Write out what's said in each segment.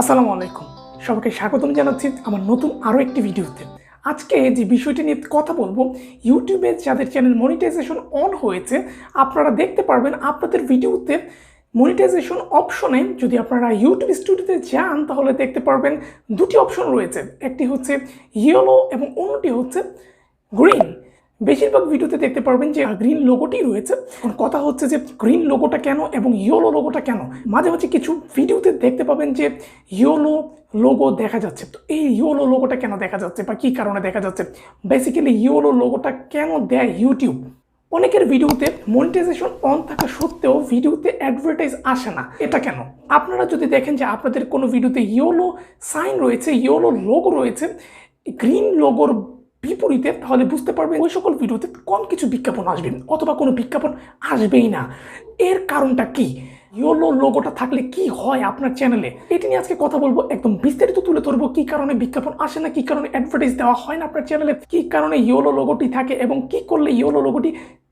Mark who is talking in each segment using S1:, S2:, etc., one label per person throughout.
S1: আসসালামু আলাইকুম, সবাইকে স্বাগতম জানাচ্ছি আমার নতুন আরও একটি ভিডিওতে। আজকে যে বিষয়টি নিয়ে কথা বলবো, ইউটিউবে যাদের চ্যানেল মনিটাইজেশন অন হয়েছে আপনারা দেখতে পারবেন আপনাদের ভিডিওতে মনিটাইজেশন অপশনে যদি আপনারা ইউটিউব স্টুডিওতে যান তাহলে দেখতে পারবেন দুটি অপশন রয়েছে, একটি হচ্ছে ইয়েলো এবং অন্যটি হচ্ছে গ্রিন। বেশিরভাগ ভিডিওতে দেখতে পারবেন যে গ্রিন লোগোটি রয়েছে। কথা হচ্ছে যে গ্রিন লোগোটা কেন এবং ইয়েলো লোগোটা কেন। মাঝে মাঝে কিছু ভিডিওতে দেখতে পাবেন যে ইয়েলো লোগো দেখা যাচ্ছে, তো এই ইয়েলো লোগোটা কেন দেখা যাচ্ছে বা কী কারণে দেখা যাচ্ছে, বেসিক্যালি ইয়েলো লোগোটা কেন দেয় ইউটিউব। অনেকের ভিডিওতে মনিটাইজেশন অন থাকা সত্ত্বেও ভিডিওতে অ্যাডভার্টাইজ আসে না, এটা কেন? আপনারা যদি দেখেন যে আপনাদের কোনো ভিডিওতে ইয়েলো সাইন রয়েছে, ইয়েলো লোগো রয়েছে গ্রিন লোগোর বিপরীতে, তাহলে বুঝতে পারবেন ওই সকল ভিডিওতে কম কিছু বিজ্ঞাপন আসবে অথবা কোনো বিজ্ঞাপন আসবেই না। এর কারণটা কি? ইয়েলো লোগোটা থাকলে কি হয় আপনার চ্যানেলে, এটি নিয়ে আজকে কথা বলবো। একদম বিস্তারিত তুলে ধরবো কি কারণে বিজ্ঞাপন আসে না, কি কারণে অ্যাডভার্টাইজ দেওয়া হয় না আপনার চ্যানেলে, কি কারণে ইয়েলো লোগোটি থাকে এবং কি করলে ইয়েলো লোগোটি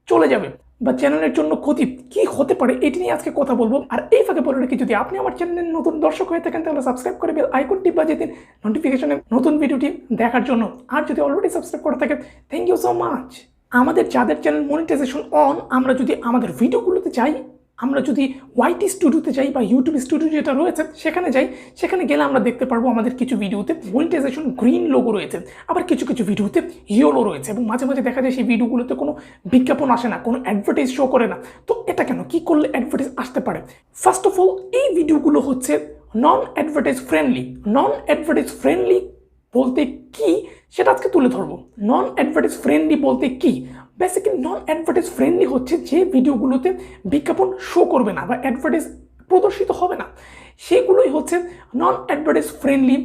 S1: চলে যাবে বা চ্যানেলের জন্য ক্ষতি কি হতে পারে, এটি নিয়ে আজকে কথা বলবো। আর এই ফাঁকে বলে রাখি, যদি আপনি আমার চ্যানেলের নতুন দর্শক হয়ে থাকেন তাহলে সাবস্ক্রাইব করে বেল আইকনটি বাজিয়ে দিন নোটিফিকেশনে নতুন ভিডিওটি দেখার জন্য। আর যদি অলরেডি সাবস্ক্রাইব করে থাকেন, থ্যাংক ইউ সো মাচ। আমাদের যাদের চ্যানেল মনিটাইজেশন অন, আমরা যদি আমাদের ভিডিওগুলোতে যাই, আমরা যদি ওয়াইটি স্টুডিওতে যাই বা ইউটিউব স্টুডিও যেটা রয়েছে সেখানে যাই, সেখানে গেলে আমরা দেখতে পারবো আমাদের কিছু ভিডিওতে মনিটাইজেশন গ্রিন লোগো রয়েছে, আবার কিছু কিছু ভিডিওতে ইয়েলো রয়েছে এবং মাঝে মাঝে দেখা যায় সেই ভিডিওগুলোতে কোনো বিজ্ঞাপন আসে না, কোনো অ্যাডভার্টাইজ শো করে না। তো এটা কেন, কি করলে অ্যাডভার্টাইজ আসতে পারে? ফার্স্ট অফ অল, এই ভিডিওগুলো হচ্ছে নন অ্যাডভার্টাইজ ফ্রেন্ডলি। নন অ্যাডভার্টাইজ ফ্রেন্ডলি বলতে কি সেটা আজকে তুলে ধরবো। নন অ্যাডভার্টাইজ ফ্রেন্ডলি বলতে কি? বেসিক্যালি নন অ্যাডভার্টাইজ ফ্রেন্ডলি হচ্ছে যে ভিডিওগুলোতে বিজ্ঞাপন শো করবে না বা অ্যাডভার্টাইজ প্রদর্শিত হবে না, সেগুলোই হচ্ছে নন অ্যাডভার্টাইজ ফ্রেন্ডলি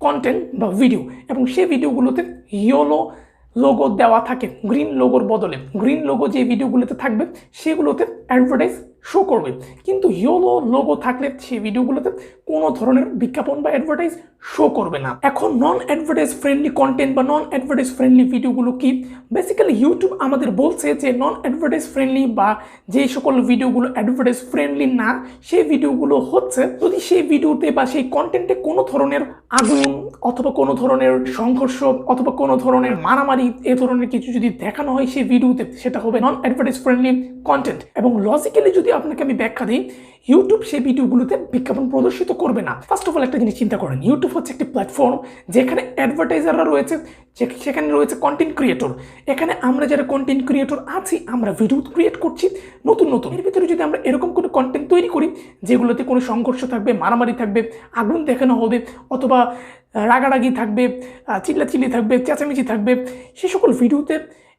S1: কন্টেন্ট বা ভিডিও। এবং সেই ভিডিওগুলোতে ইয়েলো লোগো দেওয়া থাকে গ্রিন লোগোর বদলে। গ্রিন লোগো যে ভিডিওগুলোতে থাকবে সেগুলোতে অ্যাডভার্টাইজ শো করবে, কিন্তু ইয়েলো লোগো থাকলে সেই ভিডিওগুলোতে কোনো ধরনের বিজ্ঞাপন বা অ্যাডভার্টাইজ শো করবে না। এখন নন অ্যাডভার্টাইজ ফ্রেন্ডলি কন্টেন্ট বা নন অ্যাডভার্টাইজ ফ্রেন্ডলি ভিডিওগুলো কি? বেসিক্যালি ইউটিউব আমাদের বলছে যে নন অ্যাডভার্টাইজ ফ্রেন্ডলি বা যে সকল ভিডিওগুলো অ্যাডভার্টাইজ ফ্রেন্ডলি না, সেই ভিডিওগুলো হচ্ছে যদি সেই ভিডিওতে বা সেই কন্টেন্টে কোনো ধরনের আগুন অথবা কোনো ধরনের সংঘর্ষ অথবা কোনো ধরনের মারামারি এ ধরনের কিছু যদি দেখানো হয় সেই ভিডিওতে, সেটা হবে নন অ্যাডভার্টাইজ ফ্রেন্ডলি কন্টেন্ট। এবং লজিক্যালি যদি আপনাকে আমি ব্যাখ্যা দিই, ইউটিউব সেই ভিডিওগুলোতে বিজ্ঞাপন প্রদর্শিত করবে না। ফার্স্ট অফ অল একটা জিনিস চিন্তা করেন, ইউটিউব হচ্ছে একটি প্ল্যাটফর্ম যেখানে অ্যাডভার্টাইজাররা রয়েছে, সেখানে রয়েছে কন্টেন্ট ক্রিয়েটর। এখানে আমরা যারা কন্টেন্ট ক্রিয়েটর আছি আমরা ভিডিও ক্রিয়েট করছি নতুন নতুন। এর ভিতরে যদি আমরা এরকম কোনো কন্টেন্ট তৈরি করি যেগুলোতে কোনো সংঘর্ষ থাকবে, মারামারি থাকবে, আগুন দেখানো হবে অথবা রাগারাগি থাকবে, চিল্লাচিল্লি থাকবে, চেঁচামেচি থাকবে, সে সকল ভিডিওতে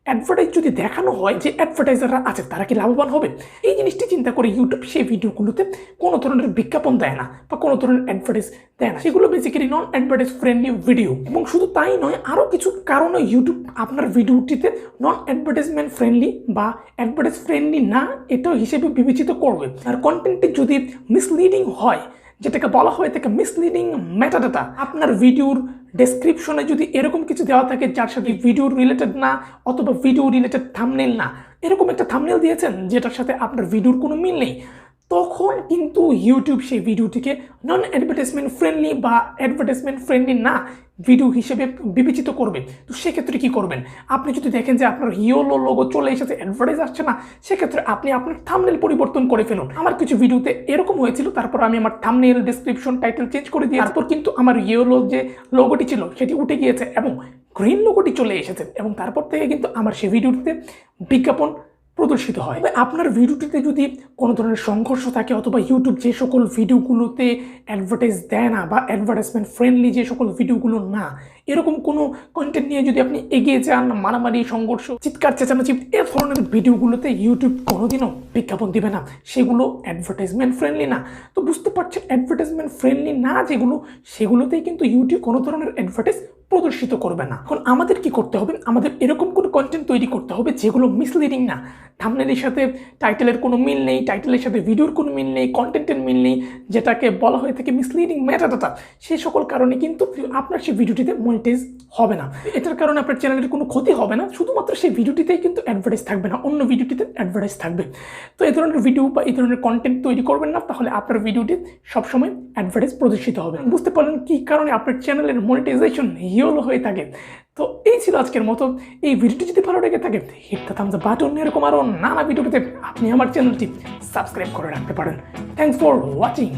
S1: অ্যাডভার্টাইজ যদি দেখানো হয়, যে অ্যাডভার্টাইজাররা আছে তারা কি লাভবান হবে? এই জিনিসটি চিন্তা করে ইউটিউব সেই ভিডিওগুলোতে কোনো ধরনের বিজ্ঞাপন দেয় না বা কোনো ধরনের অ্যাডভার্টাইজ দেয় না। সেগুলো বেসিক্যালি নন অ্যাডভার্টাইজ ফ্রেন্ডলি ভিডিও। এবং শুধু তাই নয়, আরও কিছু কারণে ইউটিউব আপনার ভিডিওটিতে নন অ্যাডভার্টাইজমেন্ট ফ্রেন্ডলি বা অ্যাডভার্টাইজ ফ্রেন্ডলি না এটাও হিসেবে বিবেচিত করবে। আর কন্টেন্টটি যদি মিসলিডিং হয়, যেটাকে বলা হয় থাকে মিসলিডিং মেটাডাটা, আপনার ভিডিওর ডেসক্রিপশনে যদি এরকম কিছু দেওয়া থাকে যার সাথে ভিডিও রিলেটেড না অথবা ভিডিও রিলেটেড থাম্বনেল না, এরকম একটা থাম্বনেল দিয়েছেন যেটার সাথে আপনার ভিডিওর কোনো মিল নেই, তখন কিন্তু ইউটিউব সেই ভিডিওটিকে নন অ্যাডভার্টাইজমেন্ট ফ্রেন্ডলি বা অ্যাডভার্টাইজমেন্ট ফ্রেন্ডলি না ভিডিও হিসেবে বিবেচিত করবে। তো সেক্ষেত্রে কী করবেন? আপনি যদি দেখেন যে আপনার ইয়েলো লোগো চলে এসেছে, অ্যাডভার্টাইজ আসছে না, সেক্ষেত্রে আপনি আপনার থাম্বনেল পরিবর্তন করে ফেলুন। আমার কিছু ভিডিওতে এরকম হয়েছিল, তারপর আমি আমার থাম্বনেল, ডেসক্রিপশন, টাইটেল চেঞ্জ করে দিয়ে তারপর কিন্তু আমার ইয়েলো যে লোগোটি ছিল সেটি উঠে গিয়েছে এবং গ্রিন লোগোটি চলে এসেছে এবং তারপর থেকে কিন্তু আমার সেই ভিডিওটিতে বিজ্ঞাপন প্রদর্শিত হয়। আপনার ভিডিওটিতে যদি কোনো ধরনের সংঘর্ষ থাকে অথবা ইউটিউব যে সকল ভিডিওগুলোতে অ্যাডভার্টাইজ দেয় না বা অ্যাডভার্টাইজমেন্ট ফ্রেন্ডলি যে সকল ভিডিওগুলো না, এরকম কোনো কন্টেন্ট নিয়ে যদি আপনি এগিয়ে যান, মারামারি, সংঘর্ষ, চিৎকার চেঁচামেচি এ ধরনের ভিডিওগুলোতে ইউটিউব কোনোদিনও বিজ্ঞাপন দিবে না, সেগুলো অ্যাডভার্টাইজমেন্ট ফ্রেন্ডলি না। তো বুঝতে পারছেন, অ্যাডভার্টাইজমেন্ট ফ্রেন্ডলি না যেগুলো, সেগুলোতেই কিন্তু ইউটিউব কোনো ধরনের অ্যাডভার্টাইজ প্রদর্শিত করবে না। এখন আমাদের কি করতে হবে, আমাদের এরকম কোনো কন্টেন্ট তৈরি করতে হবে যেগুলো মিসলিডিং না, থাম্বনেলের সাথে টাইটেলের কোনো মিল নেই, টাইটেলের সাথে ভিডিওর কোনো মিল নেই, কন্টেন্টের মিল নেই, যেটাকে বলা হয়ে থাকে মিসলিডিং মেটাডাটা। সেই সকল কারণে কিন্তু আপনার সেই ভিডিওটিতে মনিটাইজ হবে না। এটার কারণে আপনার চ্যানেলের কোনো ক্ষতি হবে না, শুধুমাত্র সেই ভিডিওটিতেই কিন্তু অ্যাডভার্টাইজ থাকবে না, অন্য ভিডিওটিতে অ্যাডভার্টাইজ থাকবে। তো এই ধরনের ভিডিও বা এই ধরনের কন্টেন্ট তৈরি করবেন না, তাহলে আপনার ভিডিওটি সবসময় অ্যাডভার্টাইজ প্রদর্শিত হবে। বুঝতে পারলেন কী কারণে আপনার চ্যানেলের মনিটাইজেশন ইয়েলো হয়ে থাকে। তো এই ছিল আজকের মতো। এই ভিডিওটি যদি ভালো লেগে থাকে hit the thumbs up button, এরকম আরও নানা ভিডিও পেতে আপনি আমার চ্যানেলটি সাবস্ক্রাইব করে রাখতে পারেন। Thanks for watching.